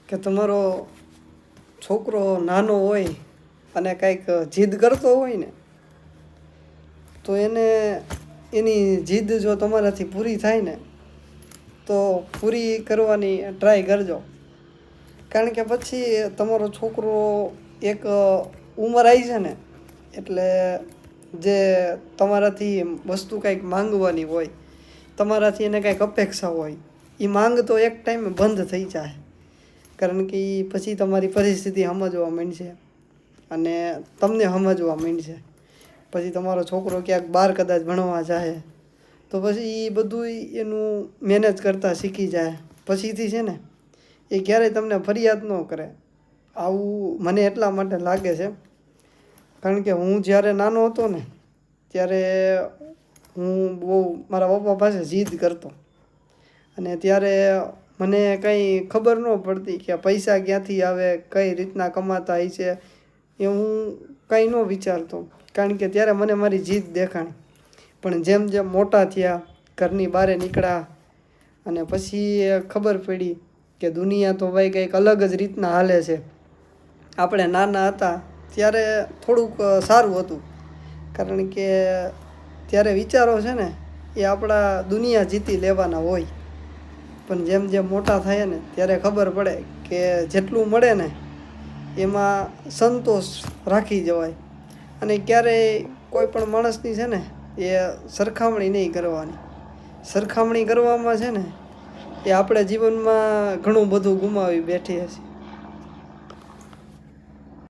કે તમારો છોકરો નાનો હોય અને કંઈક જીદ કરતો હોય ને, તો એની જીદ જો તમારાથી પૂરી થાય ને, તો પૂરી કરવાની ટ્રાય કરજો. કારણ કે પછી તમારો છોકરો એક ઉંમર આવી છે ને, એટલે જે તમારાથી વસ્તુ કંઈક માંગવાની હોય, તમારાથી એને કંઈક અપેક્ષા હોય, એ માંગ તો એક ટાઈમે બંધ થઈ જાય. કારણ કે એ પછી તમારી પરિસ્થિતિ સમજવા માંડશે અને તમને સમજવા માંડશે. પછી તમારો છોકરો ક્યાંક બહાર કદાચ ભણવા જાય તો પછી એ બધું એનું મેનેજ કરતાં શીખી જાય. પછીથી છે ને એ ક્યારેય તમને ફરિયાદ ન કરે. આવું મને એટલા માટે લાગે છે, કારણ કે હું જ્યારે નાનો હતો ને, ત્યારે હું બહુ મારા પપ્પા પાસે જીદ કરતો. અને ત્યારે મને કંઈ ખબર ન પડતી કે પૈસા ક્યાંથી આવે, કઈ રીતના કમાતા હશે, એ હું કંઈ ન વિચારતો. કારણ કે ત્યારે મને મારી જીદ દેખાણી. પણ જેમ જેમ મોટા થયા, ઘરની બહાર નીકળ્યા, અને પછી ખબર પડી કે દુનિયા તો ભાઈ કંઈક અલગ જ રીતના હાલે છે. આપણે નાના હતા ત્યારે થોડુંક સારું હતું, કારણ કે ત્યારે વિચારો છે ને એ આપણા દુનિયા જીતી લેવાના હોય. પણ જેમ જેમ મોટા થાય ને ત્યારે ખબર પડે કે જેટલું મળે ને એમાં સંતોષ રાખી જવાય. અને ક્યારેય કોઈ પણ માણસની છે ને એ સરખામણી નહીં કરવાની. સરખામણી કરવામાં છે ને એ આપણે જીવનમાં ઘણું બધું ગુમાવી બેઠીએ છીએ.